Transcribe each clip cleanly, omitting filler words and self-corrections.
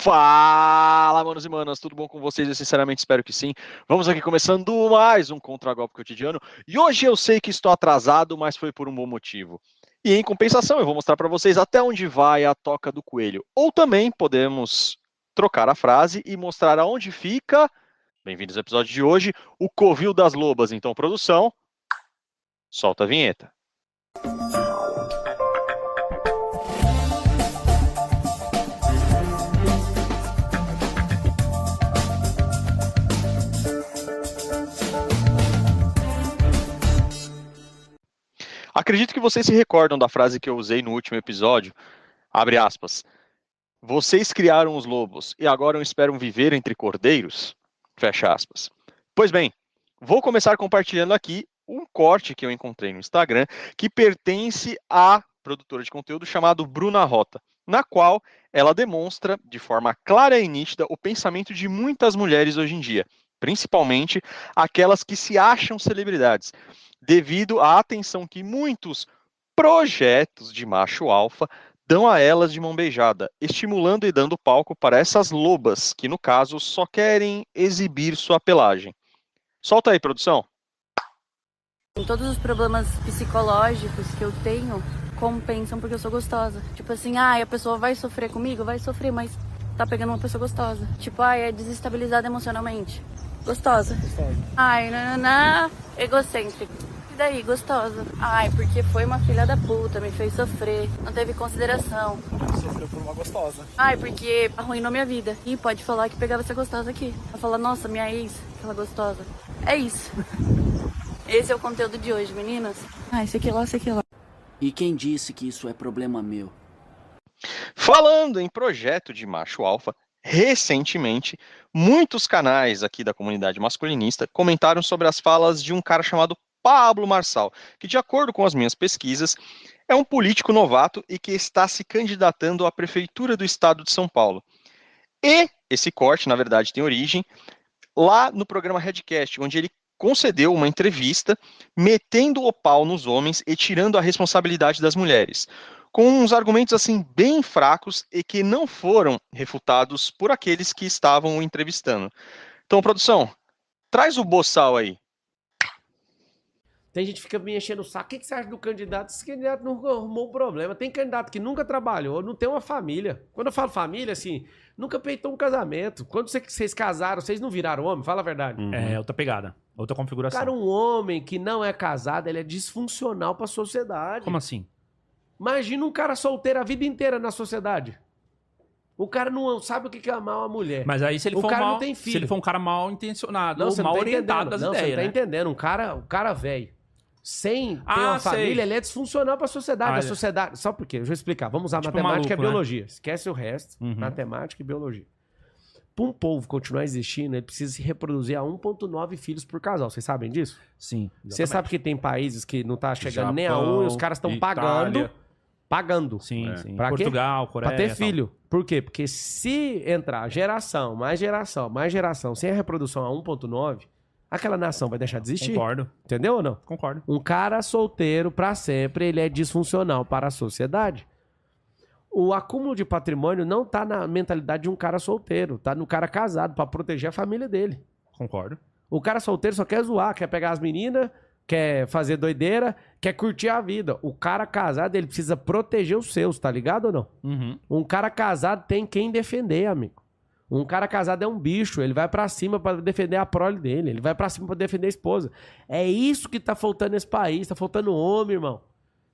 Fala, manos e manas, tudo bom com vocês? Eu sinceramente espero que sim. Vamos aqui começando mais um Contragolpe Cotidiano. E hoje eu sei que estou atrasado, mas foi por um bom motivo. E em compensação, eu vou mostrar para vocês até onde vai a toca do coelho. Ou também podemos trocar a frase e mostrar aonde fica, bem-vindos ao episódio de hoje, o Covil das Lobas. Então, produção, solta a vinheta. Acredito que vocês se recordam da frase que eu usei no último episódio, abre aspas, vocês criaram os lobos e agora esperam viver entre cordeiros? Fecha aspas. Pois bem, vou começar compartilhando aqui um corte que eu encontrei no Instagram que pertence à produtora de conteúdo chamada Bruna Rota, na qual ela demonstra de forma clara e nítida o pensamento de muitas mulheres hoje em dia, principalmente aquelas que se acham celebridades, devido à atenção que muitos projetos de macho alfa dão a elas de mão beijada, estimulando e dando palco para essas lobas, que no caso só querem exibir sua pelagem. Solta aí, produção. Todos os problemas psicológicos que eu tenho compensam porque eu sou gostosa. Tipo assim, a pessoa vai sofrer comigo? Vai sofrer, mas tá pegando uma pessoa gostosa. Tipo, é desestabilizada emocionalmente. Gostosa. Egocêntrico. E daí, gostosa? Porque foi uma filha da puta, me fez sofrer, não teve consideração. Sofreu por uma gostosa. Porque arruinou minha vida. E pode falar que pegava essa gostosa aqui. Vai falar, nossa, minha ex, aquela gostosa. É isso. Esse é o conteúdo de hoje, meninas. Esse aqui lá. E quem disse que isso é problema meu? Falando em projeto de macho alfa, recentemente, muitos canais aqui da comunidade masculinista comentaram sobre as falas de um cara chamado Pablo Marçal, que, de acordo com as minhas pesquisas, é um político novato e que está se candidatando à prefeitura do estado de São Paulo. E esse corte, na verdade, tem origem lá no programa Redcast, onde ele concedeu uma entrevista metendo o pau nos homens e tirando a responsabilidade das mulheres, com uns argumentos assim bem fracos e que não foram refutados por aqueles que estavam o entrevistando. Então, produção, traz o boçal aí. Tem gente que fica me enchendo o saco. O que você acha do candidato? Esse candidato não arrumou um problema. Tem candidato que nunca trabalhou, não tem uma família. Quando eu falo família, assim, nunca peitou um casamento. Quando vocês casaram, vocês não viraram homem? Fala a verdade. É outra pegada, outra configuração. Cara, um homem que não é casado, ele é disfuncional pra sociedade. Como assim? Imagina um cara solteiro a vida inteira na sociedade. O cara não sabe o que é amar uma mulher. Mas aí se ele o for cara mal, não tem filho. se ele for um cara mal intencionado, Não, ou você mal não tá orientado das entendendo. Não, ideias, você não tá né? entendendo. Um cara velho, sem ter uma sei. família, ele é disfuncional pra sociedade. Ah, A sociedade... Só por quê? Deixa eu explicar. Vamos usar Tipo matemática maluco, e biologia. Esquece o resto. Uhum. Matemática e biologia. Pra um povo continuar existindo, ele precisa se reproduzir a 1,9 filhos por casal. Vocês sabem disso? Sim. Você sabe que tem países que não tá chegando nem a Japão, um e os caras estão Itália. pagando. Sim, É. sim. Pra quê? Portugal, Coreia. Pra ter tal. filho. Por quê? Porque se entrar geração, mais geração, mais geração, sem a reprodução a 1,9, aquela nação vai deixar de existir. Concordo, Entendeu ou não? concordo. Um cara solteiro pra sempre, ele é disfuncional para a sociedade. O acúmulo de patrimônio não tá na mentalidade de um cara solteiro, tá no cara casado pra proteger a família dele. Concordo. O cara solteiro só quer zoar, quer pegar as meninas, quer fazer doideira, quer curtir a vida. O cara casado, ele precisa proteger os seus, tá ligado ou não? Uhum. Um cara casado tem quem defender, amigo. Um cara casado é um bicho, ele vai pra cima pra defender a prole dele, ele vai pra cima pra defender a esposa. É isso que tá faltando nesse país, tá faltando homem, irmão.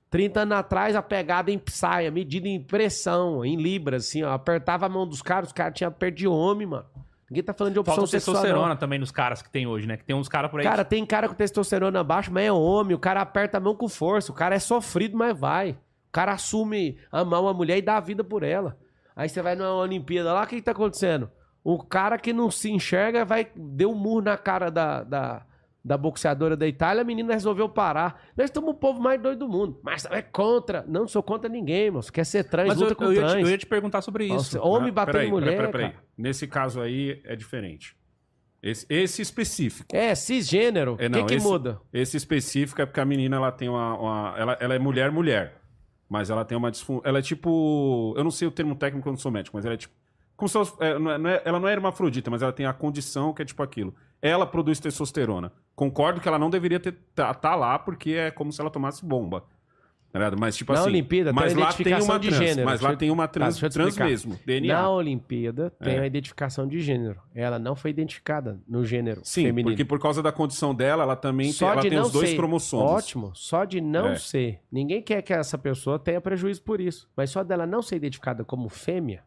30 anos atrás, a pegada em saia, medida em pressão, em libras, assim, ó. Apertava a mão dos caras, os caras tinham perda de homem, mano. Ninguém tá falando de opção Falta sexual, testosterona não. também nos caras que tem hoje, né? Que tem uns caras por aí. Cara, tem cara com testosterona baixo, mas é homem. O cara aperta a mão com força. O cara é sofrido, mas vai. O cara assume amar uma mulher e dá a vida por ela. Aí você vai numa Olimpíada lá, o que tá acontecendo? O cara que não se enxerga deu um murro na cara da boxeadora da Itália, a menina resolveu parar. Nós estamos o povo mais doido do mundo. Mas é contra. Não sou contra ninguém, mano. Você quer ser trans, Mas luta com eu trans. ia te perguntar sobre isso. Nossa, homem batendo em mulher, Peraí. cara. Nesse caso aí é diferente. Esse específico. É, cisgênero. O que muda? Esse específico é porque a menina ela tem ela é mulher. Mas ela tem uma disfunção. Ela é tipo. Eu não sei o termo técnico, eu não sou médico, mas ela é tipo como se ela não é hermafrodita, mas ela tem a condição que é tipo aquilo. Ela produz testosterona. Concordo que ela não deveria tá lá, porque é como se ela tomasse bomba. Mas tipo na assim, Olimpíada mas tem a lá tem identificação uma de trans, gênero. mas lá tem uma trans mesmo, DNA. Na Olimpíada tem a identificação de gênero. Ela não foi identificada no gênero Sim, feminino. porque por causa da condição dela, ela também tem os dois cromossomos. Ótimo, só de não ser. Ninguém quer que essa pessoa tenha prejuízo por isso. Mas só dela não ser identificada como fêmea,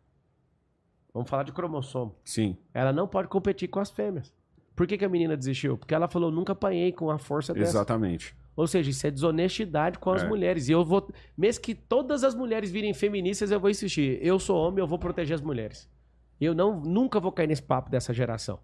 vamos falar de cromossomo. Sim. Ela não pode competir com as fêmeas. Por que a menina desistiu? Porque ela falou, nunca apanhei com a força dessa. Exatamente. Ou seja, isso é desonestidade com as mulheres. E eu vou... Mesmo que todas as mulheres virem feministas, eu vou insistir. Eu sou homem, eu vou proteger as mulheres. Eu nunca vou cair nesse papo dessa geração.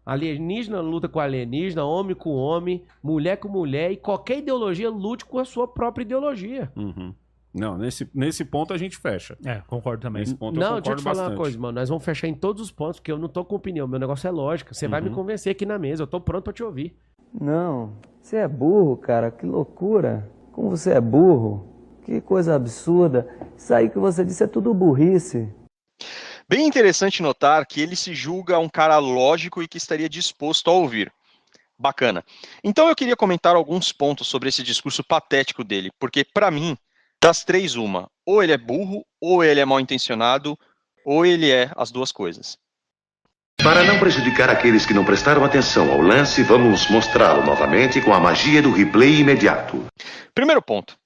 Alienígena luta com alienígena, homem com homem, mulher com mulher. E qualquer ideologia lute com a sua própria ideologia. Uhum. Não, nesse ponto a gente fecha. Concordo também. Nesse ponto não, eu concordo deixa eu te falar bastante. uma coisa, mano. Nós vamos fechar em todos os pontos, porque eu não tô com opinião. Meu negócio é lógica. Você vai me convencer aqui na mesa. Eu tô pronto pra te ouvir. Não, você é burro, cara. Que loucura. Como você é burro. Que coisa absurda. Isso aí que você disse é tudo burrice. Bem interessante notar que ele se julga um cara lógico e que estaria disposto a ouvir. Bacana. Então eu queria comentar alguns pontos sobre esse discurso patético dele, porque para mim, das três uma, ou ele é burro, ou ele é mal intencionado, ou ele é as duas coisas. Para não prejudicar aqueles que não prestaram atenção ao lance, vamos mostrá-lo novamente com a magia do replay imediato. Primeiro ponto.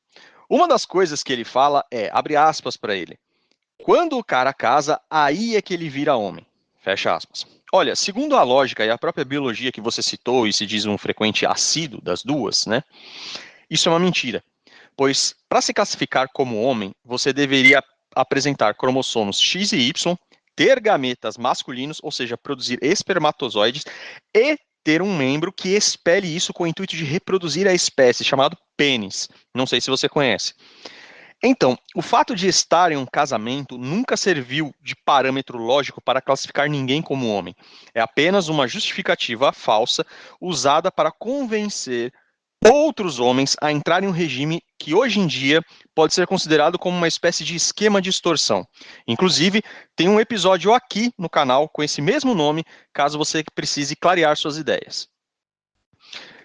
Uma das coisas que ele fala é, abre aspas para ele, quando o cara casa, aí é que ele vira homem. Fecha aspas. Olha, segundo a lógica e a própria biologia que você citou e se diz um frequente assíduo das duas, né? Isso é uma mentira. Pois, para se classificar como homem, você deveria apresentar cromossomos X e Y, ter gametas masculinos, ou seja, produzir espermatozoides, e ter um membro que expele isso com o intuito de reproduzir a espécie, chamado pênis. Não sei se você conhece. Então, o fato de estar em um casamento nunca serviu de parâmetro lógico para classificar ninguém como homem. É apenas uma justificativa falsa usada para convencer outros homens a entrar em um regime que hoje em dia pode ser considerado como uma espécie de esquema de extorsão. Inclusive, tem um episódio aqui no canal com esse mesmo nome, caso você precise clarear suas ideias.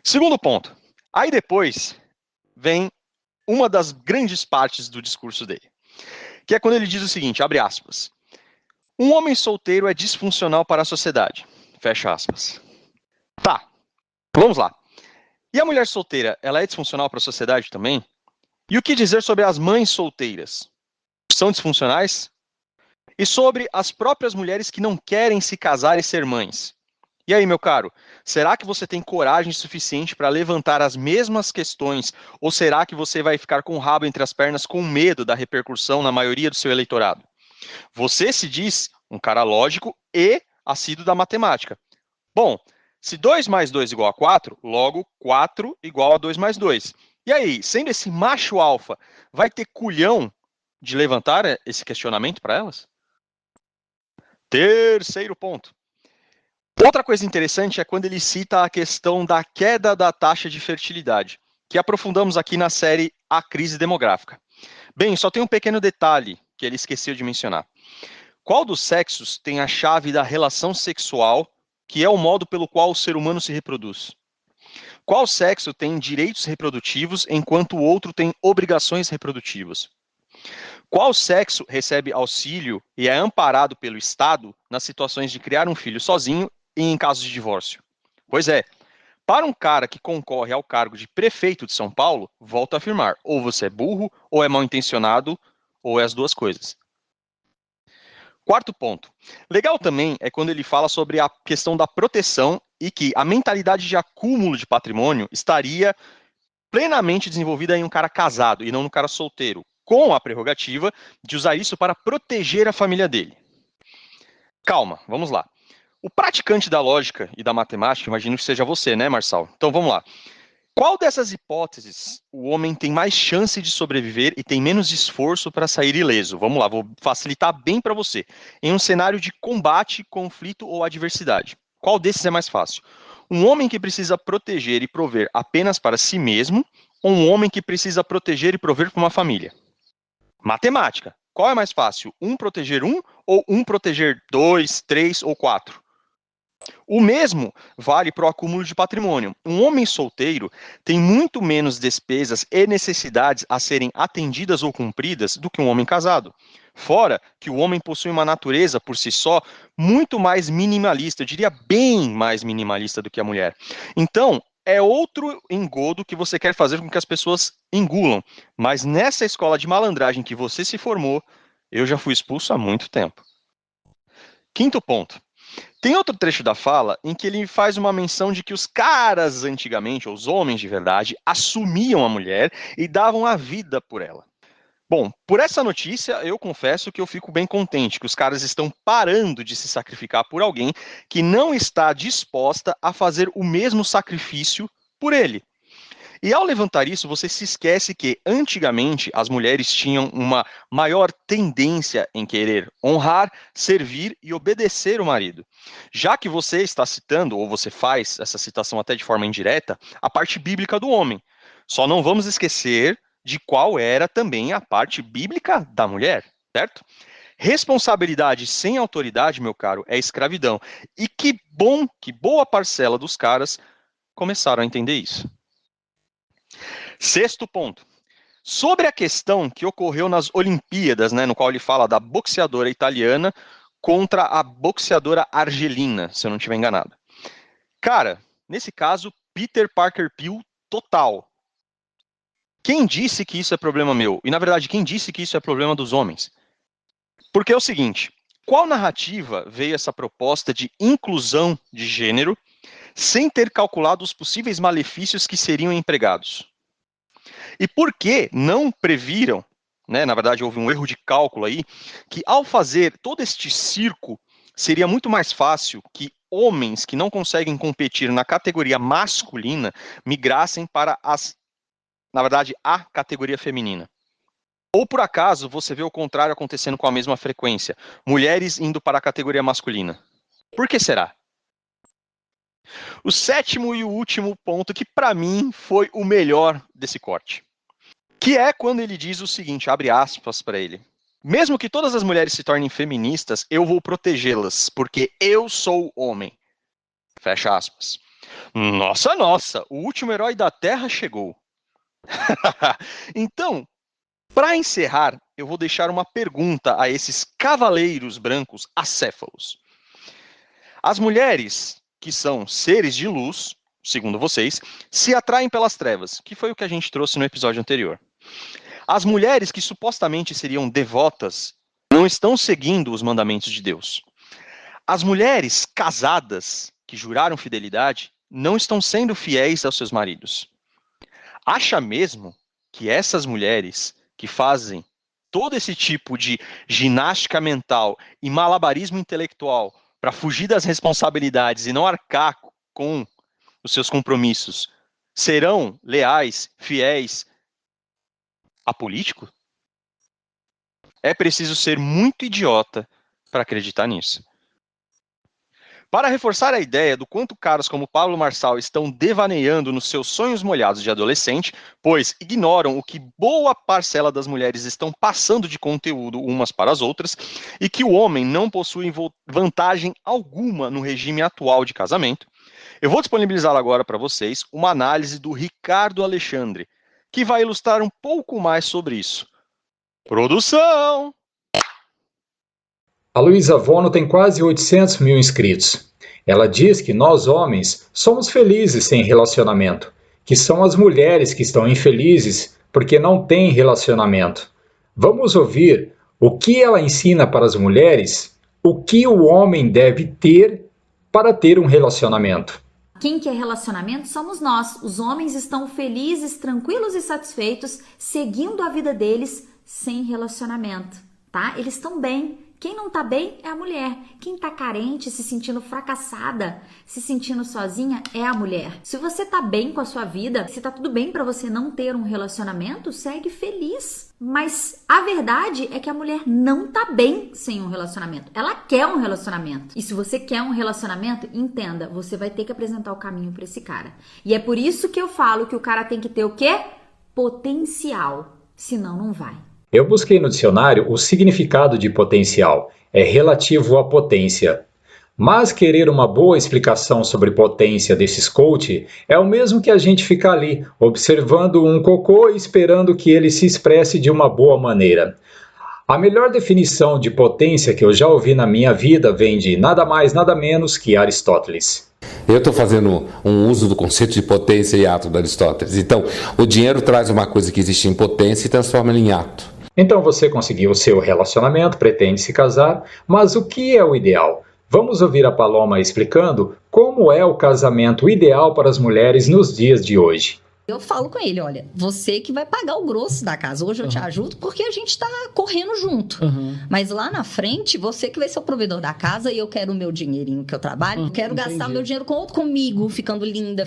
Segundo ponto. Aí depois vem uma das grandes partes do discurso dele, que é quando ele diz o seguinte, abre aspas, um homem solteiro é disfuncional para a sociedade, fecha aspas. Tá, vamos lá. E a mulher solteira, ela é disfuncional para a sociedade também? E o que dizer sobre as mães solteiras? São disfuncionais? E sobre as próprias mulheres que não querem se casar e ser mães? E aí, meu caro, será que você tem coragem suficiente para levantar as mesmas questões ou será que você vai ficar com o rabo entre as pernas com medo da repercussão na maioria do seu eleitorado? Você se diz um cara lógico e assíduo da matemática. Bom, se 2 mais 2 igual a 4, logo 4 igual a 2 mais 2. E aí, sendo esse macho alfa, vai ter culhão de levantar esse questionamento para elas? Terceiro ponto. Outra coisa interessante é quando ele cita a questão da queda da taxa de fertilidade, que aprofundamos aqui na série A Crise Demográfica. Bem, só tem um pequeno detalhe que ele esqueceu de mencionar. Qual dos sexos tem a chave da relação sexual, que é o modo pelo qual o ser humano se reproduz? Qual sexo tem direitos reprodutivos, enquanto o outro tem obrigações reprodutivas? Qual sexo recebe auxílio e é amparado pelo Estado nas situações de criar um filho sozinho e em casos de divórcio? Pois é, para um cara que concorre ao cargo de prefeito de São Paulo, volto a afirmar, ou você é burro, ou é mal intencionado, ou é as duas coisas. Quarto ponto. Legal também é quando ele fala sobre a questão da proteção e que a mentalidade de acúmulo de patrimônio estaria plenamente desenvolvida em um cara casado e não no cara solteiro, com a prerrogativa de usar isso para proteger a família dele. Calma, vamos lá. O praticante da lógica e da matemática, imagino que seja você, né, Marçal? Então vamos lá. Qual dessas hipóteses o homem tem mais chance de sobreviver e tem menos esforço para sair ileso? Vamos lá, vou facilitar bem para você. Em um cenário de combate, conflito ou adversidade. Qual desses é mais fácil? Um homem que precisa proteger e prover apenas para si mesmo ou um homem que precisa proteger e prover para uma família? Matemática. qual é mais fácil? Um proteger um ou um proteger 2, 3 ou 4? O mesmo vale para o acúmulo de patrimônio. Um homem solteiro tem muito menos despesas e necessidades a serem atendidas ou cumpridas do que um homem casado. Fora que o homem possui uma natureza, por si só, muito mais minimalista, eu diria bem mais minimalista do que a mulher. Então, é outro engodo que você quer fazer com que as pessoas engulam. Mas nessa escola de malandragem que você se formou, eu já fui expulso há muito tempo. Quinto ponto. Tem outro trecho da fala em que ele faz uma menção de que os caras antigamente, ou os homens de verdade, assumiam a mulher e davam a vida por ela. Bom, por essa notícia, eu confesso que eu fico bem contente que os caras estão parando de se sacrificar por alguém que não está disposta a fazer o mesmo sacrifício por ele. E ao levantar isso, você se esquece que, antigamente, as mulheres tinham uma maior tendência em querer honrar, servir e obedecer o marido. Já que você está citando, ou você faz essa citação até de forma indireta, a parte bíblica do homem. Só não vamos esquecer de qual era também a parte bíblica da mulher, certo? Responsabilidade sem autoridade, meu caro, é escravidão. E que bom que boa parcela dos caras começaram a entender isso. Sexto ponto. Sobre a questão que ocorreu nas Olimpíadas, né, no qual ele fala da boxeadora italiana contra a boxeadora argelina, se eu não estiver enganado. Cara, nesse caso, Peter Parker Pill total. Quem disse que isso é problema meu? E, na verdade, quem disse que isso é problema dos homens? Porque é o seguinte, qual narrativa veio essa proposta de inclusão de gênero sem ter calculado os possíveis malefícios que seriam empregados? E por que não previram, né, na verdade houve um erro de cálculo aí, que ao fazer todo este circo, seria muito mais fácil que homens que não conseguem competir na categoria masculina migrassem para na verdade, a categoria feminina? Ou por acaso você vê o contrário acontecendo com a mesma frequência, mulheres indo para a categoria masculina? Por que será? O sétimo e o último ponto, que para mim foi o melhor desse corte, que é quando ele diz o seguinte, abre aspas para ele: mesmo que todas as mulheres se tornem feministas, eu vou protegê-las, porque eu sou homem. Fecha aspas. Nossa, o último herói da Terra chegou. Então, para encerrar, eu vou deixar uma pergunta a esses cavaleiros brancos acéfalos. As mulheres que são seres de luz, segundo vocês, se atraem pelas trevas, que foi o que a gente trouxe no episódio anterior. As mulheres que supostamente seriam devotas não estão seguindo os mandamentos de Deus. As mulheres casadas que juraram fidelidade não estão sendo fiéis aos seus maridos. Acha mesmo que essas mulheres que fazem todo esse tipo de ginástica mental e malabarismo intelectual para fugir das responsabilidades e não arcar com os seus compromissos, serão leais, fiéis a político? É preciso ser muito idiota para acreditar nisso. Para reforçar a ideia do quanto caras como Pablo Marçal estão devaneando nos seus sonhos molhados de adolescente, pois ignoram o que boa parcela das mulheres estão passando de conteúdo umas para as outras, e que o homem não possui vantagem alguma no regime atual de casamento, eu vou disponibilizar agora para vocês uma análise do Ricardo Alexandre, que vai ilustrar um pouco mais sobre isso. Produção! A Luísa Vono tem quase 800 mil inscritos. Ela diz que nós homens somos felizes sem relacionamento, que são as mulheres que estão infelizes porque não têm relacionamento. Vamos ouvir o que ela ensina para as mulheres, o que o homem deve ter para ter um relacionamento. Quem quer relacionamento somos nós. Os homens estão felizes, tranquilos e satisfeitos, seguindo a vida deles sem relacionamento, tá? Eles estão bem. Quem não tá bem é a mulher. Quem tá carente, se sentindo fracassada, se sentindo sozinha, é a mulher. Se você tá bem com a sua vida, se tá tudo bem pra você não ter um relacionamento, segue feliz. Mas a verdade é que a mulher não tá bem sem um relacionamento. Ela quer um relacionamento. E se você quer um relacionamento, entenda, você vai ter que apresentar o caminho pra esse cara. E é por isso que eu falo que o cara tem que ter o quê? Potencial. Senão não vai. Eu busquei no dicionário o significado de potencial. É relativo à potência. Mas querer uma boa explicação sobre potência desses coach é o mesmo que a gente ficar ali, observando um cocô e esperando que ele se expresse de uma boa maneira. A melhor definição de potência que eu já ouvi na minha vida vem de nada mais, nada menos que Aristóteles. Eu estou fazendo um uso do conceito de potência e ato de Aristóteles. Então, o dinheiro traz uma coisa que existe em potência e transforma ela em ato. Então você conseguiu o seu relacionamento, pretende se casar, mas o que é o ideal? Vamos ouvir a Paloma explicando como é o casamento ideal para as mulheres nos dias de hoje. Eu falo com ele, olha, você que vai pagar o grosso da casa. Hoje eu te ajudo porque a gente tá correndo junto. Mas lá na frente, você que vai ser o provedor da casa e eu quero o meu dinheirinho que eu trabalho. Eu quero gastar meu dinheiro comigo, ficando linda,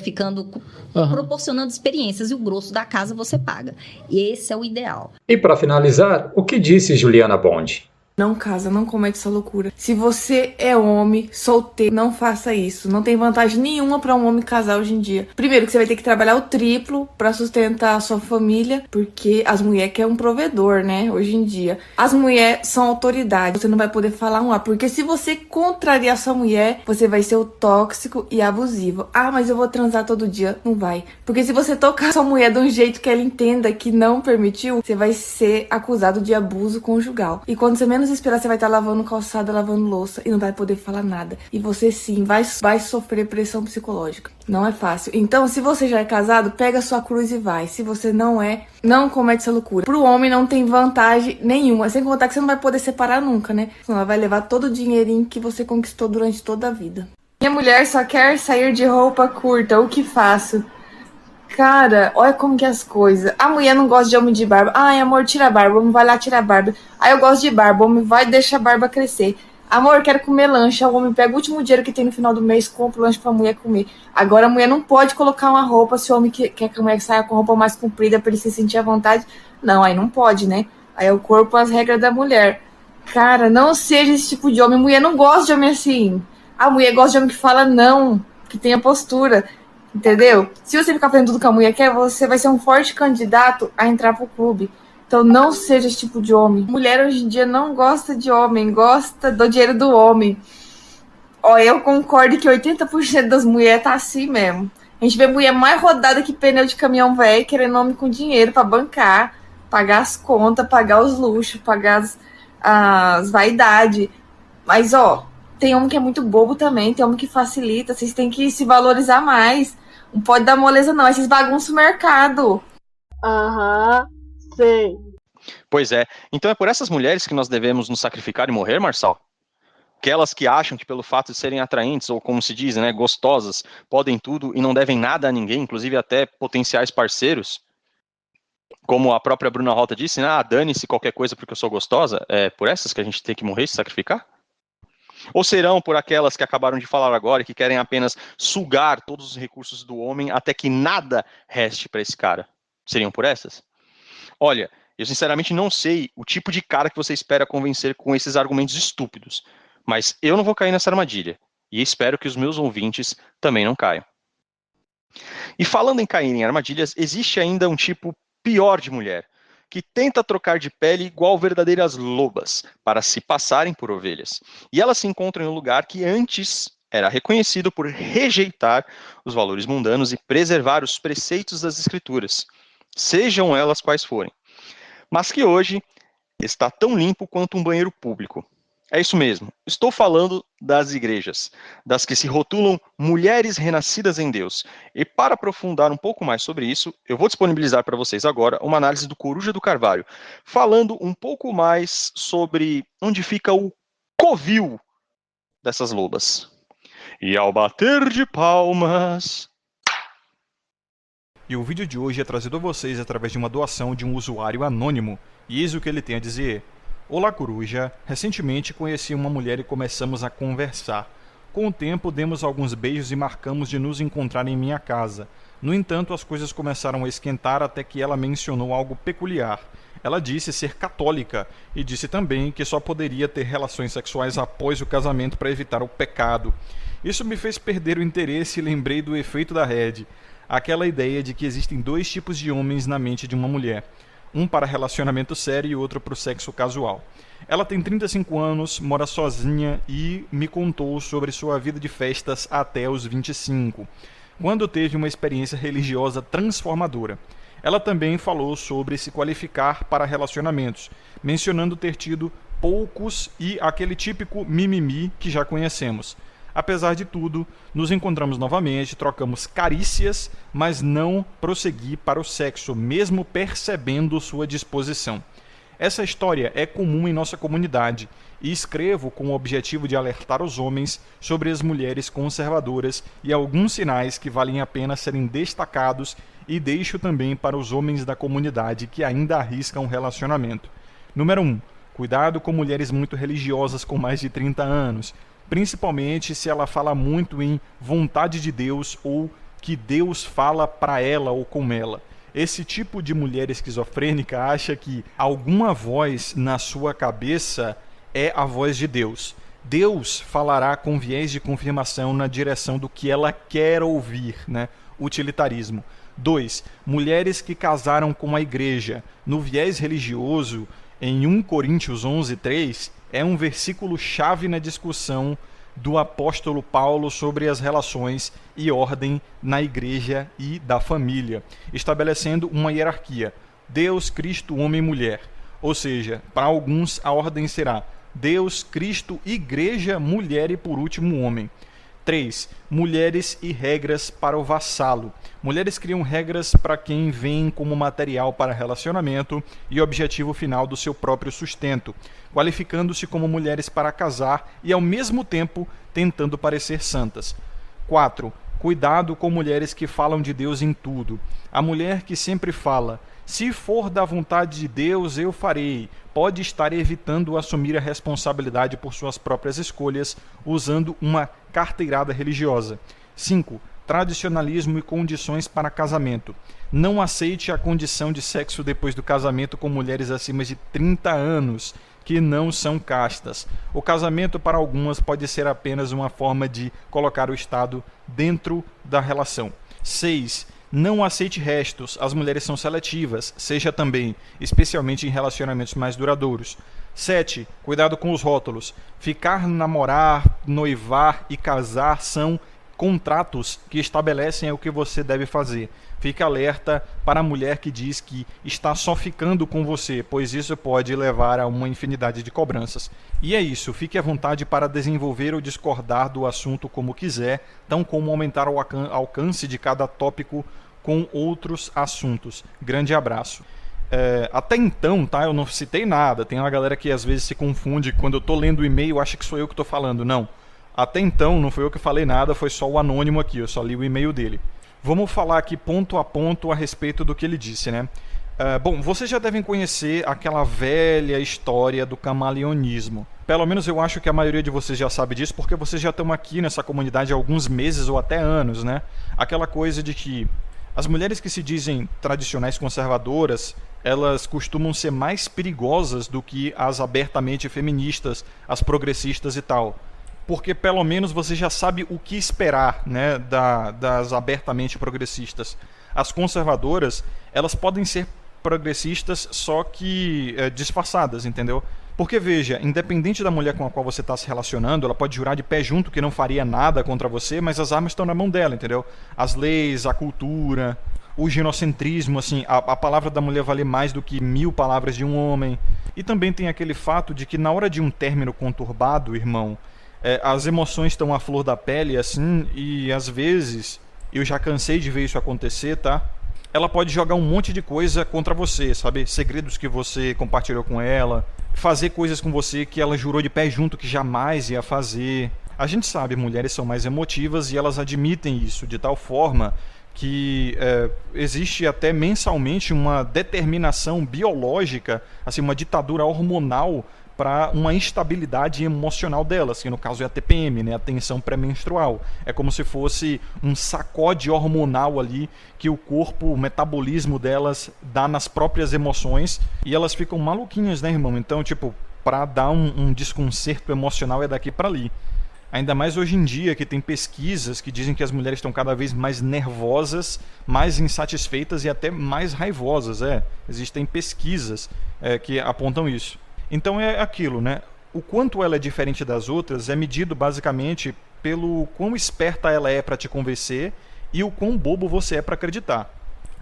proporcionando experiências. E o grosso da casa você paga. E esse é o ideal. E para finalizar, o que disse Juliana Bond? Não casa, não comete essa loucura. Se você é homem, solteiro, não faça isso. Não tem vantagem nenhuma pra um homem casar hoje em dia. Primeiro que você vai ter que trabalhar o triplo pra sustentar a sua família, porque as mulheres querem um provedor, né? Hoje em dia. As mulheres são autoridade. Você não vai poder falar um A, porque se você contrariar sua mulher, você vai ser o tóxico e abusivo. Ah, mas eu vou transar todo dia. Não vai. Porque se você tocar sua mulher de um jeito que ela entenda que não permitiu, você vai ser acusado de abuso conjugal. E quando você menos esperar, você vai estar lavando calçada, lavando louça e não vai poder falar nada. E você sim vai sofrer pressão psicológica. Não é fácil. Então, se você já é casado, pega a sua cruz e vai. Se você não é, não comete essa loucura. Pro homem não tem vantagem nenhuma. Sem contar que você não vai poder separar nunca, né? Senão ela vai levar todo o dinheirinho que você conquistou durante toda a vida. Minha mulher só quer sair de roupa curta. O que faço? Cara, olha como que é as coisas. A mulher não gosta de homem de barba. Ai, amor, tira a barba. Vamos, vai lá tirar a barba. Aí eu gosto de barba. O homem vai e deixa a barba crescer. Amor, quero comer lanche. O homem pega o último dinheiro que tem no final do mês, compra o lanche pra mulher comer. Agora a mulher não pode colocar uma roupa se o homem quer que a mulher saia com roupa mais comprida pra ele se sentir à vontade. Não, aí não pode, né? Aí é o corpo, as regras da mulher. Cara, não seja esse tipo de homem. Mulher não gosta de homem assim. A mulher gosta de homem que fala não, que tenha postura. Entendeu? Se você ficar fazendo tudo que a mulher quer, você vai ser um forte candidato a entrar pro clube. Então não seja esse tipo de homem. Mulher hoje em dia não gosta de homem, gosta do dinheiro do homem. Ó, eu concordo que 80% das mulheres tá assim mesmo. A gente vê mulher mais rodada que pneu de caminhão velho, querendo homem com dinheiro pra bancar, pagar as contas, pagar os luxos, pagar as vaidades. Mas, ó, tem homem que é muito bobo também, tem homem que facilita. Vocês têm que se valorizar mais. Não pode dar moleza, não. Esses bagunçam o mercado. Sei. Pois é. Então é por essas mulheres que nós devemos nos sacrificar e morrer, Marçal? Aquelas que acham que pelo fato de serem atraentes, ou como se diz, né, gostosas, podem tudo e não devem nada a ninguém, inclusive até potenciais parceiros? Como a própria Bruna Rota disse, né, dane-se qualquer coisa porque eu sou gostosa. É por essas que a gente tem que morrer e se sacrificar? Ou serão por aquelas que acabaram de falar agora e que querem apenas sugar todos os recursos do homem até que nada reste para esse cara? Seriam por essas? Olha, eu sinceramente não sei o tipo de cara que você espera convencer com esses argumentos estúpidos, mas eu não vou cair nessa armadilha e espero que os meus ouvintes também não caiam. E falando em cair em armadilhas, existe ainda um tipo pior de mulher, que tenta trocar de pele igual verdadeiras lobas, para se passarem por ovelhas. E elas se encontram em um lugar que antes era reconhecido por rejeitar os valores mundanos e preservar os preceitos das escrituras, sejam elas quais forem. Mas que hoje está tão limpo quanto um banheiro público. É isso mesmo, estou falando das igrejas, das que se rotulam mulheres renascidas em Deus. E para aprofundar um pouco mais sobre isso, eu vou disponibilizar para vocês agora uma análise do Coruja do Carvalho, falando um pouco mais sobre onde fica o covil dessas lobas. E ao bater de palmas... E o vídeo de hoje é trazido a vocês através de uma doação de um usuário anônimo, e eis o que ele tem a dizer. Olá, Coruja. Recentemente conheci uma mulher e começamos a conversar. Com o tempo, demos alguns beijos e marcamos de nos encontrar em minha casa. No entanto, as coisas começaram a esquentar até que ela mencionou algo peculiar. Ela disse ser católica e disse também que só poderia ter relações sexuais após o casamento para evitar o pecado. Isso me fez perder o interesse e lembrei do efeito da Red. Aquela ideia de que existem dois tipos de homens na mente de uma mulher. Um para relacionamento sério e outro para o sexo casual. Ela tem 35 anos, mora sozinha e me contou sobre sua vida de festas até os 25, quando teve uma experiência religiosa transformadora. Ela também falou sobre se qualificar para relacionamentos, mencionando ter tido poucos e aquele típico mimimi que já conhecemos. Apesar de tudo, nos encontramos novamente, trocamos carícias, mas não prossegui para o sexo, mesmo percebendo sua disposição. Essa história é comum em nossa comunidade e escrevo com o objetivo de alertar os homens sobre as mulheres conservadoras e alguns sinais que valem a pena serem destacados e deixo também para os homens da comunidade que ainda arriscam um relacionamento. Número 1. Cuidado com mulheres muito religiosas com mais de 30 anos, principalmente se ela fala muito em vontade de Deus ou que Deus fala para ela ou com ela. Esse tipo de mulher esquizofrênica acha que alguma voz na sua cabeça é a voz de Deus. Deus falará com viés de confirmação na direção do que ela quer ouvir, né? Utilitarismo. 2. Mulheres que casaram com a igreja. No viés religioso, em 1 Coríntios 11:3, é um versículo-chave na discussão do apóstolo Paulo sobre as relações e ordem na igreja e da família, estabelecendo uma hierarquia: Deus, Cristo, homem e mulher. Ou seja, para alguns a ordem será Deus, Cristo, igreja, mulher e por último homem. 3. Mulheres e regras para o vassalo. Mulheres criam regras para quem vem como material para relacionamento e objetivo final do seu próprio sustento, qualificando-se como mulheres para casar e ao mesmo tempo tentando parecer santas. 4. Cuidado com mulheres que falam de Deus em tudo. A mulher que sempre fala: se for da vontade de Deus, eu farei, pode estar evitando assumir a responsabilidade por suas próprias escolhas, usando uma carteirada religiosa. 5. Tradicionalismo e condições para casamento. Não aceite a condição de sexo depois do casamento com mulheres acima de 30 anos, que não são castas. O casamento para algumas pode ser apenas uma forma de colocar o Estado dentro da relação. 6. Não aceite restos, as mulheres são seletivas, seja também, especialmente em relacionamentos mais duradouros. 7. Cuidado com os rótulos. Ficar, namorar, noivar e casar são contratos que estabelecem o que você deve fazer. Fique alerta para a mulher que diz que está só ficando com você, pois isso pode levar a uma infinidade de cobranças. E é isso, fique à vontade para desenvolver ou discordar do assunto como quiser, tão como aumentar o alcance de cada tópico com outros assuntos. Grande abraço. Até então, tá? Eu não citei nada. Tem uma galera que às vezes se confunde quando eu tô lendo o e-mail, acha que sou eu que tô falando. Não. Até então, não foi eu que falei nada, foi só o anônimo aqui, eu só li o e-mail dele. Vamos falar aqui ponto a ponto a respeito do que ele disse, né? Bom, vocês já devem conhecer aquela velha história do camaleonismo. Pelo menos eu acho que a maioria de vocês já sabe disso, porque vocês já estão aqui nessa comunidade há alguns meses ou até anos, né? Aquela coisa de que as mulheres que se dizem tradicionais conservadoras, elas costumam ser mais perigosas do que as abertamente feministas, as progressistas e tal. Porque pelo menos você já sabe o que esperar, né, das abertamente progressistas. As conservadoras, elas podem ser progressistas, só que disfarçadas, entendeu? Porque veja, independente da mulher com a qual você está se relacionando, ela pode jurar de pé junto que não faria nada contra você, mas as armas estão na mão dela, entendeu? As leis, a cultura, o ginocentrismo, assim, a palavra da mulher vale mais do que 1000 palavras de um homem. E também tem aquele fato de que na hora de um término conturbado, irmão, as emoções estão à flor da pele, assim, e às vezes, eu já cansei de ver isso acontecer, tá? Ela pode jogar um monte de coisa contra você, sabe? Segredos que você compartilhou com ela, fazer coisas com você que ela jurou de pé junto que jamais ia fazer. A gente sabe, mulheres são mais emotivas e elas admitem isso de tal forma que existe até mensalmente uma determinação biológica, assim, uma ditadura hormonal para uma instabilidade emocional delas, que no caso é a TPM, né, a tensão pré-menstrual. É como se fosse um sacode hormonal ali que o corpo, o metabolismo delas dá nas próprias emoções e elas ficam maluquinhas, né, irmão? Então, tipo, para dar um desconcerto emocional é daqui para ali. Ainda mais hoje em dia, que tem pesquisas que dizem que as mulheres estão cada vez mais nervosas, mais insatisfeitas e até mais raivosas. Existem pesquisas que apontam isso. Então é aquilo, né? O quanto ela é diferente das outras é medido basicamente pelo quão esperta ela é para te convencer e o quão bobo você é para acreditar.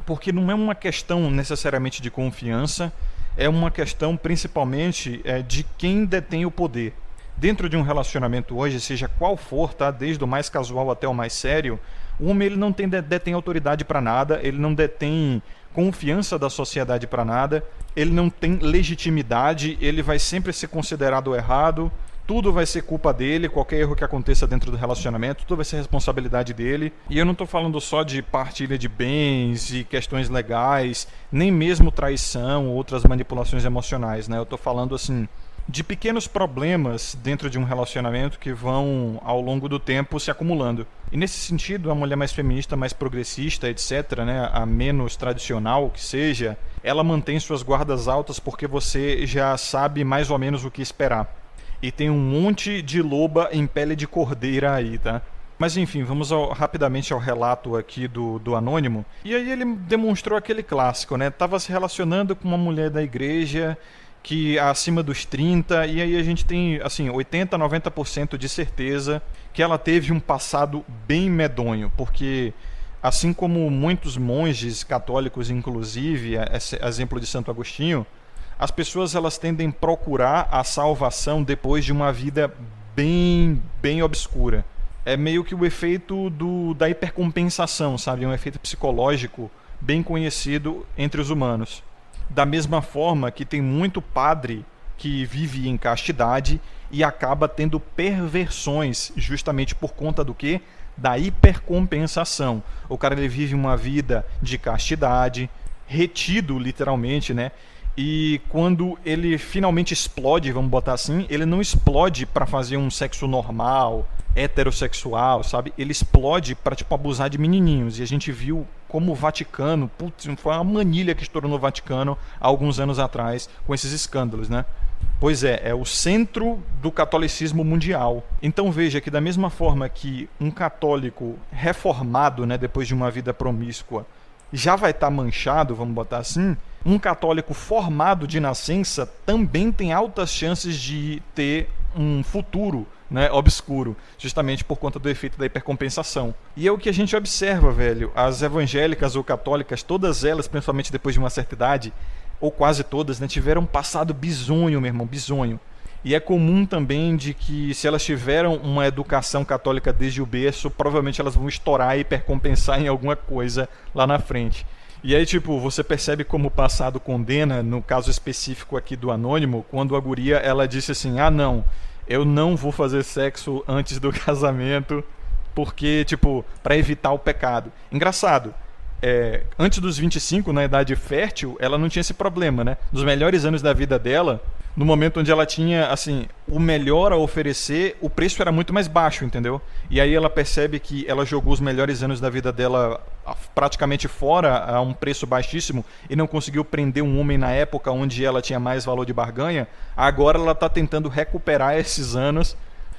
Porque não é uma questão necessariamente de confiança, é uma questão principalmente de quem detém o poder. Dentro de um relacionamento hoje, seja qual for, tá? Desde o mais casual até o mais sério, o homem ele não detém autoridade para nada, ele não detém confiança da sociedade para nada, ele não tem legitimidade, ele vai sempre ser considerado errado, tudo vai ser culpa dele, qualquer erro que aconteça dentro do relacionamento, tudo vai ser responsabilidade dele. E eu não estou falando só de partilha de bens e questões legais, nem mesmo traição ou outras manipulações emocionais, né? Eu estou falando assim de pequenos problemas dentro de um relacionamento que vão, ao longo do tempo, se acumulando. E nesse sentido, a mulher mais feminista, mais progressista, etc., né, a menos tradicional que seja, ela mantém suas guardas altas porque você já sabe mais ou menos o que esperar. E tem um monte de loba em pele de cordeira aí, tá? Mas enfim, vamos rapidamente ao relato aqui do Anônimo. E aí ele demonstrou aquele clássico, né? Tava se relacionando com uma mulher da igreja que acima dos 30, e aí a gente tem assim 80, 90% de certeza que ela teve um passado bem medonho, porque assim como muitos monges católicos, inclusive, exemplo de Santo Agostinho, as pessoas elas tendem a procurar a salvação depois de uma vida bem obscura. É meio que o efeito da hipercompensação, sabe? Um efeito psicológico bem conhecido entre os humanos. Da mesma forma que tem muito padre que vive em castidade e acaba tendo perversões justamente por conta do quê? Da hipercompensação. O cara ele vive uma vida de castidade, retido literalmente, né? E quando ele finalmente explode, vamos botar assim, ele não explode para fazer um sexo normal, heterossexual, sabe? Ele explode para tipo abusar de menininhos. E a gente viu como o Vaticano, putz, foi uma manilha que estourou no Vaticano há alguns anos atrás com esses escândalos, né? Pois é o centro do catolicismo mundial. Então veja que da mesma forma que um católico reformado, né, depois de uma vida promíscua, já vai estar manchado, vamos botar assim, um católico formado de nascença também tem altas chances de ter um futuro, né, obscuro, justamente por conta do efeito da hipercompensação. E é o que a gente observa, velho. As evangélicas ou católicas, todas elas, principalmente depois de uma certa idade, ou quase todas, né, tiveram um passado bizonho, meu irmão, bizonho. E é comum também de que, se elas tiveram uma educação católica desde o berço, provavelmente elas vão estourar e hipercompensar em alguma coisa lá na frente. E aí, tipo, você percebe como o passado condena, no caso específico aqui do Anônimo, quando a guria, ela disse assim, não, eu não vou fazer sexo antes do casamento, porque, tipo, para evitar o pecado. Engraçado, antes dos 25, na idade fértil, ela não tinha esse problema, né? Nos melhores anos da vida dela, no momento onde ela tinha, assim, o melhor a oferecer, o preço era muito mais baixo, entendeu? E aí ela percebe que ela jogou os melhores anos da vida dela praticamente fora a um preço baixíssimo e não conseguiu prender um homem na época onde ela tinha mais valor de barganha. Agora ela está tentando recuperar esses anos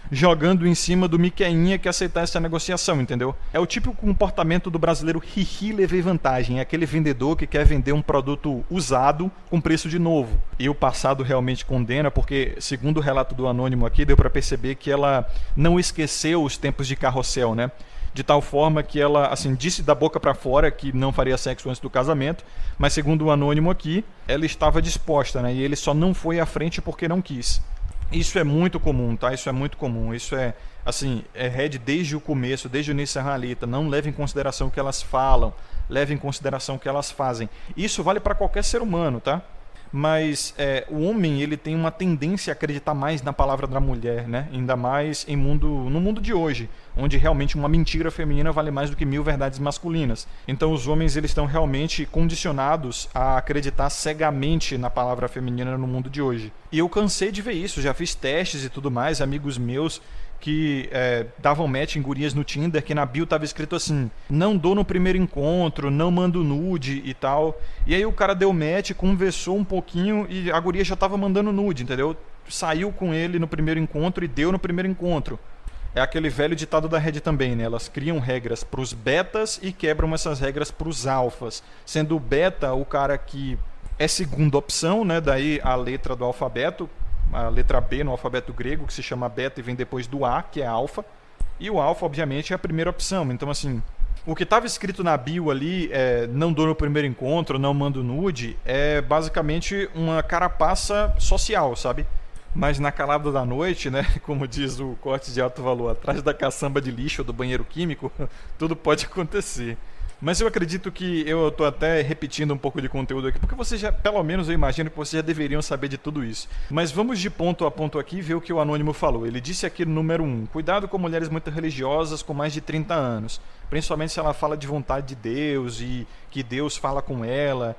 jogando em cima do Miqueinha que aceitar essa negociação, entendeu? É o típico comportamento do brasileiro ri, levei vantagem. É aquele vendedor que quer vender um produto usado com preço de novo. E o passado realmente condena, porque, segundo o relato do Anônimo aqui, deu para perceber que ela não esqueceu os tempos de carrossel, né? De tal forma que ela, assim, disse da boca para fora que não faria sexo antes do casamento, mas segundo o Anônimo aqui, ela estava disposta, né? E ele só não foi à frente porque não quis. Isso é muito comum, tá? Isso é muito comum. Isso é, assim, red desde o começo, desde o início da Ralita. Não leve em consideração o que elas falam, leve em consideração o que elas fazem. Isso vale para qualquer ser humano, tá? Mas o homem, ele tem uma tendência a acreditar mais na palavra da mulher, né? Ainda mais no mundo de hoje, onde realmente uma mentira feminina vale mais do que 1000 verdades masculinas. Então os homens, eles estão realmente condicionados a acreditar cegamente na palavra feminina no mundo de hoje. E eu cansei de ver isso, já fiz testes e tudo mais, amigos meus que davam match em gurias no Tinder, que na bio tava escrito assim, não dou no primeiro encontro, não mando nude e tal. E aí o cara deu match, conversou um pouquinho e a guria já tava mandando nude, entendeu? Saiu com ele no primeiro encontro e deu no primeiro encontro. é aquele velho ditado da Red também, né? Elas criam regras pros betas e quebram essas regras pros alfas. Sendo o beta o cara que é segunda opção, né? Daí a letra do alfabeto, a letra B no alfabeto grego, que se chama beta e vem depois do A, que é alfa. E o alfa, obviamente, é a primeira opção. Então, assim, o que estava escrito na bio ali, não dou no primeiro encontro, não mando nude, é basicamente uma carapaça social, sabe? Mas na calada da noite, né, como diz o corte de alto valor, atrás da caçamba de lixo do banheiro químico, tudo pode acontecer. Mas eu acredito que eu tô até repetindo um pouco de conteúdo aqui, porque vocês já, pelo menos eu imagino que vocês já deveriam saber de tudo isso. Mas vamos de ponto a ponto aqui e ver o que o Anônimo falou. Ele disse aqui no número 1, cuidado com mulheres muito religiosas com mais de 30 anos, principalmente se ela fala de vontade de Deus e que Deus fala com ela.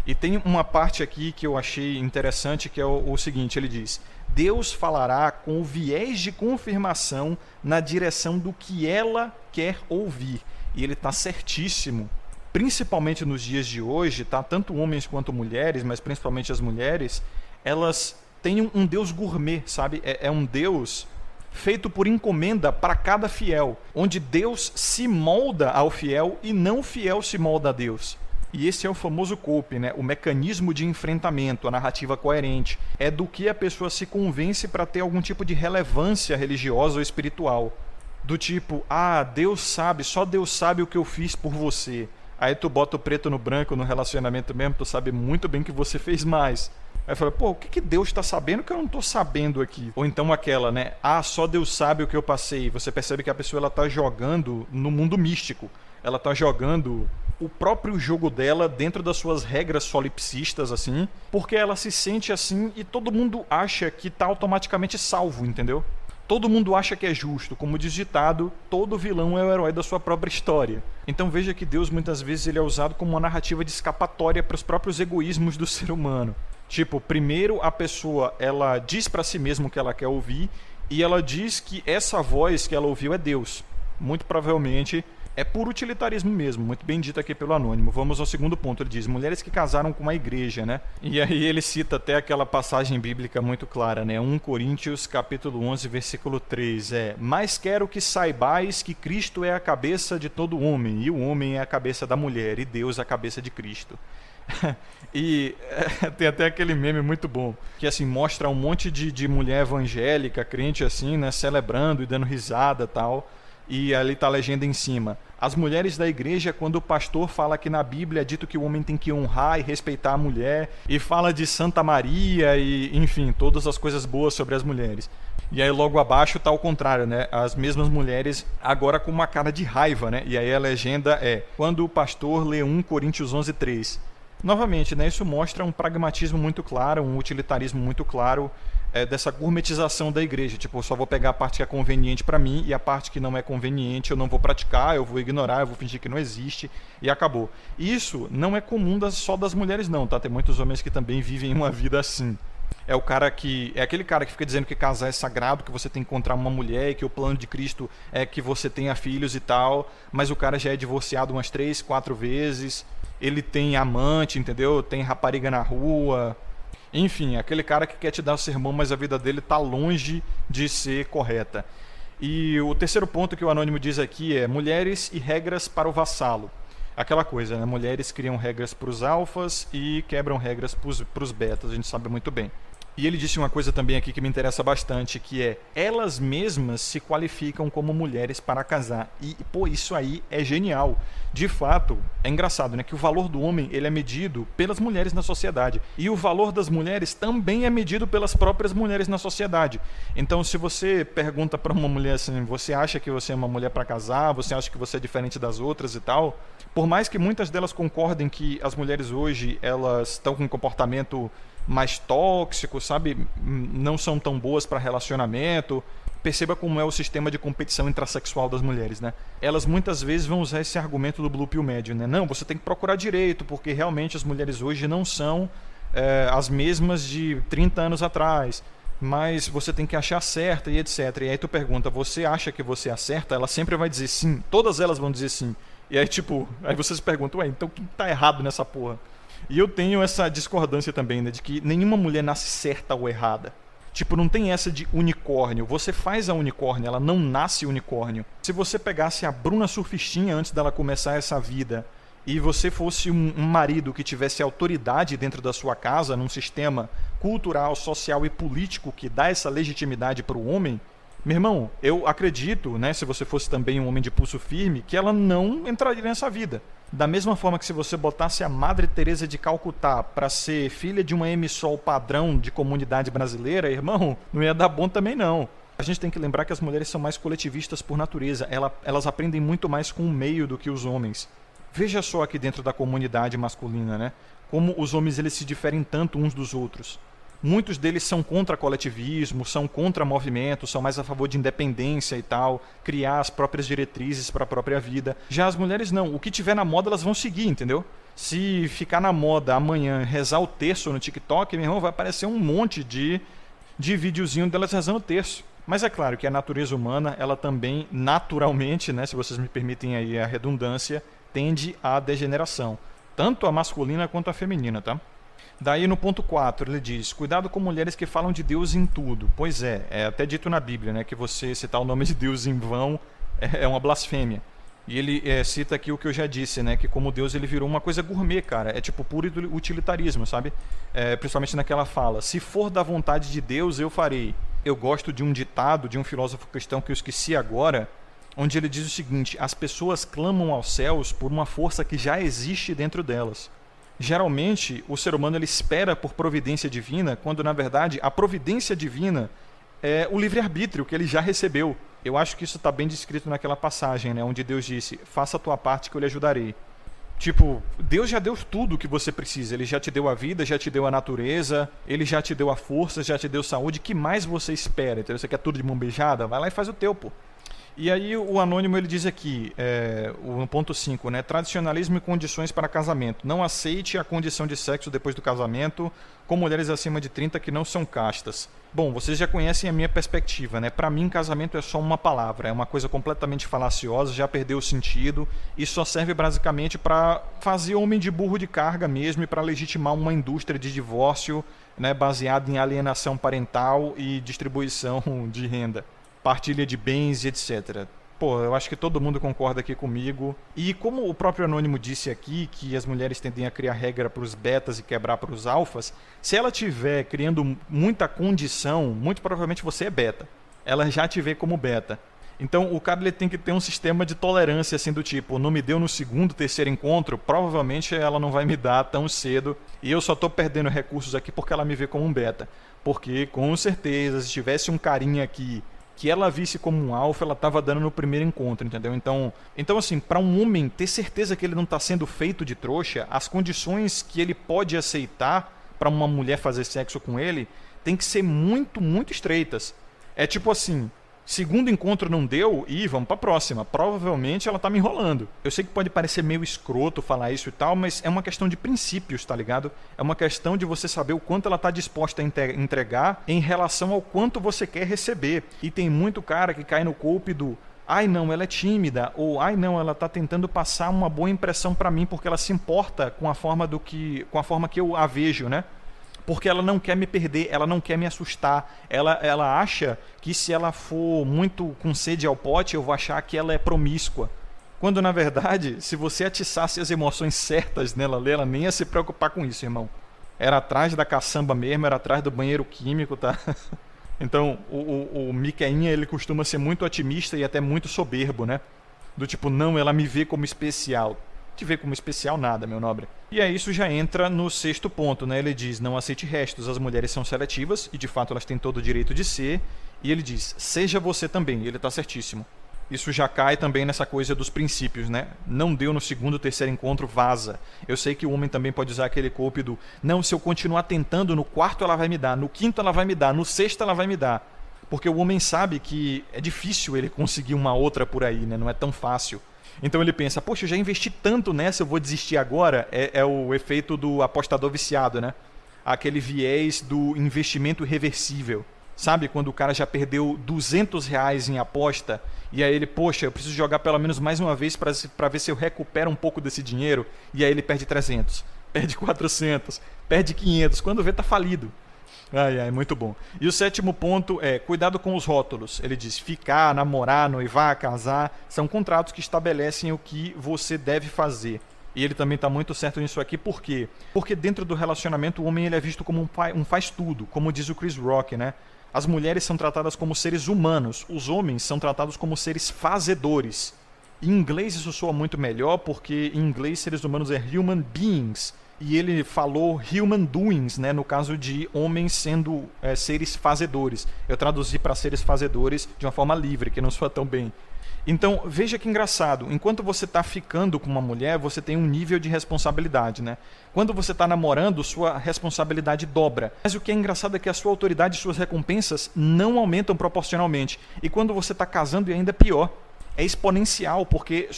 E tem uma parte aqui que eu achei interessante, que é o seguinte, ele diz: Deus falará com o viés de confirmação na direção do que ela quer ouvir. E ele está certíssimo, principalmente nos dias de hoje, tá? Tanto homens quanto mulheres, mas principalmente as mulheres, elas têm um Deus gourmet, sabe? É um Deus feito por encomenda para cada fiel, onde Deus se molda ao fiel e não o fiel se molda a Deus. E esse é o famoso cope, né? O mecanismo de enfrentamento, a narrativa coerente. É do que a pessoa se convence para ter algum tipo de relevância religiosa ou espiritual. Do tipo, Deus sabe, só Deus sabe o que eu fiz por você. Aí tu bota o preto no branco no relacionamento mesmo, tu sabe muito bem que você fez mais. Aí fala, pô, o que Deus tá sabendo que eu não tô sabendo aqui? Ou então aquela, né? Só Deus sabe o que eu passei. Você percebe que a pessoa ela tá jogando no mundo místico. Ela tá jogando o próprio jogo dela dentro das suas regras solipsistas, assim, porque ela se sente assim e todo mundo acha que tá automaticamente salvo, entendeu? Todo mundo acha que é justo, como diz ditado, todo vilão é o herói da sua própria história. Então veja que Deus muitas vezes ele é usado como uma narrativa de escapatória para os próprios egoísmos do ser humano. Tipo, primeiro a pessoa ela diz para si mesma o que ela quer ouvir e ela diz que essa voz que ela ouviu é Deus. Muito provavelmente é puro utilitarismo mesmo, muito bem dito aqui pelo Anônimo. Vamos ao segundo ponto, ele diz, mulheres que casaram com a igreja, né? E aí ele cita até aquela passagem bíblica muito clara, né? 1 Coríntios capítulo 11, versículo 3, mas quero que saibais que Cristo é a cabeça de todo homem, e o homem é a cabeça da mulher, e Deus a cabeça de Cristo. E tem até aquele meme muito bom, que assim, mostra um monte de mulher evangélica, crente assim, né? Celebrando e dando risada e tal. E ali está a legenda em cima. As mulheres da igreja, quando o pastor fala que na Bíblia é dito que o homem tem que honrar e respeitar a mulher, e fala de Santa Maria e, enfim, todas as coisas boas sobre as mulheres. E aí logo abaixo está o contrário, né? As mesmas mulheres agora com uma cara de raiva, né? E aí a legenda é, quando o pastor lê 1 Coríntios 11, 3. Novamente, né? Isso mostra um pragmatismo muito claro, um utilitarismo muito claro, dessa gourmetização da igreja. Tipo, eu só vou pegar a parte que é conveniente para mim e a parte que não é conveniente eu não vou praticar, eu vou ignorar, eu vou fingir que não existe e acabou. Isso não é comum só das mulheres não, tá? Tem muitos homens que também vivem uma vida assim. É aquele cara que fica dizendo que casar é sagrado, que você tem que encontrar uma mulher e que o plano de Cristo é que você tenha filhos e tal, mas o cara já é divorciado umas 3, 4 vezes, ele tem amante, entendeu? Tem rapariga na rua. Enfim, aquele cara que quer te dar o sermão, mas a vida dele está longe de ser correta. E o terceiro ponto que o Anônimo diz aqui é mulheres e regras para o vassalo. Aquela coisa, né? Mulheres criam regras para os alfas e quebram regras para os betas, a gente sabe muito bem. E ele disse uma coisa também aqui que me interessa bastante, que é, elas mesmas se qualificam como mulheres para casar. E, pô, isso aí é genial. De fato, é engraçado, né? Que o valor do homem, ele é medido pelas mulheres na sociedade. E o valor das mulheres também é medido pelas próprias mulheres na sociedade. Então, se você pergunta para uma mulher assim, você acha que você é uma mulher para casar? Você acha que você é diferente das outras e tal? Por mais que muitas delas concordem que as mulheres hoje, elas estão com um comportamento mais tóxico, sabe? Não são tão boas para relacionamento. Perceba como é o sistema de competição intrasexual das mulheres, né? Elas muitas vezes vão usar esse argumento do blue pill médio, né? Não, você tem que procurar direito, porque realmente as mulheres hoje não são as mesmas de 30 anos atrás, mas você tem que achar certa e etc. E aí tu pergunta, você acha que você acerta? Ela sempre vai dizer sim, todas elas vão dizer sim. E aí tipo, aí você se pergunta, ué, então quem tá errado nessa porra? E eu tenho essa discordância também, né, de que nenhuma mulher nasce certa ou errada. Tipo, não tem essa de unicórnio. Você faz a unicórnio, ela não nasce unicórnio. Se você pegasse a Bruna Surfistinha antes dela começar essa vida e você fosse um marido que tivesse autoridade dentro da sua casa, num sistema cultural, social e político que dá essa legitimidade para o homem, meu irmão, eu acredito, né, se você fosse também um homem de pulso firme, que ela não entraria nessa vida. Da mesma forma que se você botasse a Madre Teresa de Calcutá para ser filha de uma MSOL padrão de comunidade brasileira, irmão, não ia dar bom também não. A gente tem que lembrar que as mulheres são mais coletivistas por natureza. Elas aprendem muito mais com o meio do que os homens. Veja só aqui dentro da comunidade masculina, né? Como os homens eles se diferem tanto uns dos outros. Muitos deles são contra coletivismo, são contra movimentos, são mais a favor de independência e tal, criar as próprias diretrizes para a própria vida. Já as mulheres não, o que tiver na moda elas vão seguir, entendeu? Se ficar na moda amanhã rezar o terço no TikTok, meu irmão, vai aparecer um monte de videozinho delas rezando o terço. Mas é claro que a natureza humana, ela também naturalmente, né, se vocês me permitem aí a redundância, tende à degeneração. Tanto a masculina quanto a feminina, tá? Daí no ponto 4 ele diz, cuidado com mulheres que falam de Deus em tudo. Pois é até dito na Bíblia, né, que você citar o nome de Deus em vão é uma blasfêmia. E ele cita aqui o que eu já disse, né, que como Deus ele virou uma coisa gourmet, cara. É tipo puro utilitarismo, sabe? Principalmente naquela fala, se for da vontade de Deus eu farei. Eu gosto de um ditado de um filósofo cristão que eu esqueci agora, onde ele diz o seguinte, as pessoas clamam aos céus por uma força que já existe dentro delas. Geralmente, o ser humano ele espera por providência divina, quando na verdade a providência divina é o livre-arbítrio que ele já recebeu. Eu acho que isso está bem descrito naquela passagem, né, onde Deus disse, faça a tua parte que eu lhe ajudarei. Tipo, Deus já deu tudo o que você precisa, ele já te deu a vida, já te deu a natureza, ele já te deu a força, já te deu saúde, o que mais você espera? Então, você quer tudo de mão beijada? Vai lá e faz o teu, pô. E aí o Anônimo ele diz aqui, no ponto 5, né, tradicionalismo e condições para casamento. Não aceite a condição de sexo depois do casamento com mulheres acima de 30 que não são castas. Bom, vocês já conhecem a minha perspectiva, né? Para mim, casamento é só uma palavra, é uma coisa completamente falaciosa, já perdeu o sentido e só serve basicamente para fazer homem de burro de carga mesmo e para legitimar uma indústria de divórcio, né, baseada em alienação parental e distribuição de renda. Partilha de bens e etc. Pô, eu acho que todo mundo concorda aqui comigo. E como o próprio Anônimo disse aqui, que as mulheres tendem a criar regra para os betas e quebrar para os alfas, se ela estiver criando muita condição, muito provavelmente você é beta. Ela já te vê como beta. Então o cara ele tem que ter um sistema de tolerância assim do tipo, não me deu no segundo, terceiro encontro, provavelmente ela não vai me dar tão cedo e eu só tô perdendo recursos aqui porque ela me vê como um beta. Porque com certeza, se tivesse um carinha aqui que ela visse como um alfa, ela estava dando no primeiro encontro, entendeu? Então assim, para um homem ter certeza que ele não está sendo feito de trouxa, as condições que ele pode aceitar para uma mulher fazer sexo com ele tem que ser muito, muito estreitas. É tipo assim, segundo encontro não deu, e vamos para a próxima. Provavelmente ela tá me enrolando. Eu sei que pode parecer meio escroto falar isso e tal, mas é uma questão de princípios, tá ligado? É uma questão de você saber o quanto ela tá disposta a entregar em relação ao quanto você quer receber. E tem muito cara que cai no golpe do ai não, ela é tímida, ou ai não, ela tá tentando passar uma boa impressão para mim porque ela se importa com a forma que eu a vejo, né? Porque ela não quer me perder, ela não quer me assustar, ela acha que se ela for muito com sede ao pote, eu vou achar que ela é promíscua. Quando, na verdade, se você atiçasse as emoções certas nela, ela nem ia se preocupar com isso, irmão. Era atrás da caçamba mesmo, era atrás do banheiro químico, tá? Então, o Miqueinha, ele costuma ser muito otimista e até muito soberbo, né? Do tipo, não, ela me vê como especial. Te vê como especial nada, meu nobre. E aí isso já entra no 6º ponto, né? Ele diz, não aceite restos, as mulheres são seletivas, e de fato elas têm todo o direito de ser. E ele diz, seja você também, ele tá certíssimo. Isso já cai também nessa coisa dos princípios, né? Não deu no segundo, terceiro encontro, vaza. Eu sei que o homem também pode usar aquele golpe do, não, se eu continuar tentando, no 4º ela vai me dar, no 5º ela vai me dar, no 6º ela vai me dar. Porque o homem sabe que é difícil ele conseguir uma outra por aí, né? Não é tão fácil. Então ele pensa, poxa, eu já investi tanto nessa, eu vou desistir agora? É o efeito do apostador viciado, né? Aquele viés do investimento irreversível. Sabe, quando o cara já perdeu R$200 em aposta, e aí ele, poxa, eu preciso jogar pelo menos mais uma vez para ver se eu recupero um pouco desse dinheiro, e aí ele perde 300, perde 400, perde 500, quando vê tá falido. Ai, muito bom. E o 7º ponto é cuidado com os rótulos. Ele diz ficar, namorar, noivar, casar. São contratos que estabelecem o que você deve fazer. E ele também está muito certo nisso aqui, por quê? Porque dentro do relacionamento o homem ele é visto como um faz-tudo, como diz o Chris Rock, né? As mulheres são tratadas como seres humanos, os homens são tratados como seres fazedores. Em inglês isso soa muito melhor, porque em inglês seres humanos é human beings, e ele falou human doings, né? No caso de homens sendo seres fazedores. Eu traduzi para seres fazedores de uma forma livre, que não soa tão bem. Então, veja que engraçado, enquanto você está ficando com uma mulher, você tem um nível de responsabilidade, né? Quando você está namorando, sua responsabilidade dobra. Mas o que é engraçado é que a sua autoridade e suas recompensas não aumentam proporcionalmente. E quando você está casando, é ainda pior. É exponencial, porque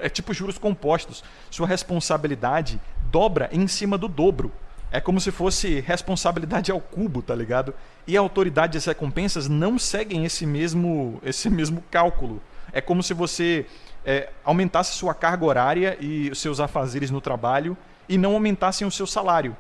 é tipo juros compostos. Sua responsabilidade dobra em cima do dobro. É como se fosse responsabilidade ao cubo, tá ligado? E a autoridade e as recompensas não seguem esse mesmo cálculo. É como se você aumentasse sua carga horária e os seus afazeres no trabalho e não aumentassem o seu salário.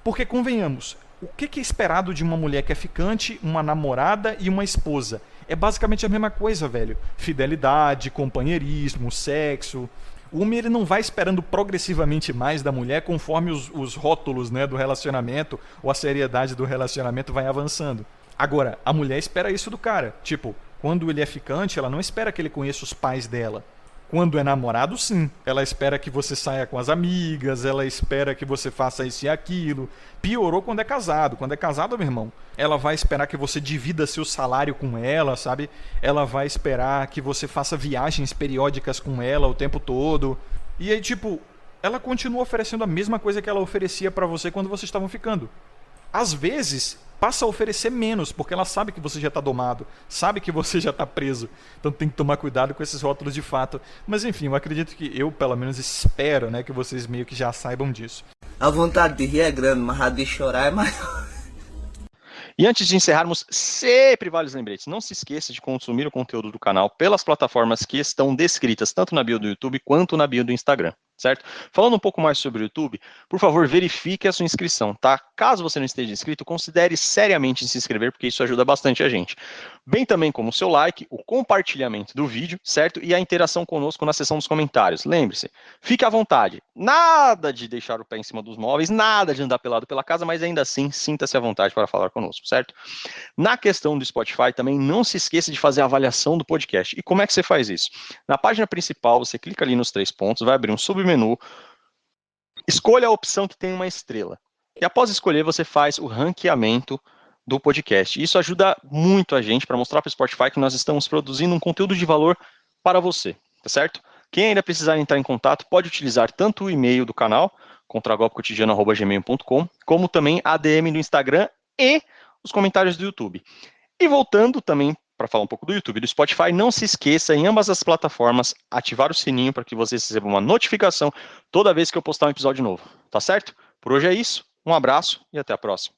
Porque, convenhamos, o que é esperado de uma mulher que é ficante, uma namorada e uma esposa? É basicamente a mesma coisa, velho. Fidelidade, companheirismo, sexo. O homem ele não vai esperando progressivamente mais da mulher conforme os rótulos, né, do relacionamento ou a seriedade do relacionamento vai avançando. Agora, a mulher espera isso do cara. Tipo, quando ele é ficante, ela não espera que ele conheça os pais dela. Quando é namorado, sim. Ela espera que você saia com as amigas, ela espera que você faça isso e aquilo. Piorou quando é casado. Quando é casado, meu irmão, ela vai esperar que você divida seu salário com ela, sabe? Ela vai esperar que você faça viagens periódicas com ela o tempo todo. E aí, tipo, ela continua oferecendo a mesma coisa que ela oferecia pra você quando vocês estavam ficando. Às vezes, passa a oferecer menos, porque ela sabe que você já está domado, sabe que você já está preso. Então tem que tomar cuidado com esses rótulos de fato. Mas enfim, eu acredito que eu, pelo menos, espero, né, que vocês meio que já saibam disso. A vontade de rir é grande, mas a de chorar é maior. E antes de encerrarmos, sempre vários lembretes. Não se esqueça de consumir o conteúdo do canal pelas plataformas que estão descritas, tanto na bio do YouTube quanto na bio do Instagram. Certo? Falando um pouco mais sobre o YouTube, por favor, verifique a sua inscrição, tá? Caso você não esteja inscrito, considere seriamente se inscrever, porque isso ajuda bastante a gente. Bem também como o seu like, o compartilhamento do vídeo, certo? E a interação conosco na seção dos comentários. Lembre-se, fique à vontade. Nada de deixar o pé em cima dos móveis, nada de andar pelado pela casa, mas ainda assim, sinta-se à vontade para falar conosco, certo? Na questão do Spotify também, não se esqueça de fazer a avaliação do podcast. E como é que você faz isso? Na página principal, você clica ali nos 3 pontos, vai abrir um submenu, escolha a opção que tem uma estrela. E após escolher, você faz o ranqueamento do podcast. Isso ajuda muito a gente para mostrar para o Spotify que nós estamos produzindo um conteúdo de valor para você, tá certo? Quem ainda precisar entrar em contato, pode utilizar tanto o e-mail do canal, contragolpecotidiano@gmail.com, como também a DM do Instagram e os comentários do YouTube. E voltando também para falar um pouco do YouTube e do Spotify, não se esqueça em ambas as plataformas ativar o sininho para que você receba uma notificação toda vez que eu postar um episódio novo, tá certo? Por hoje é isso, um abraço e até a próxima.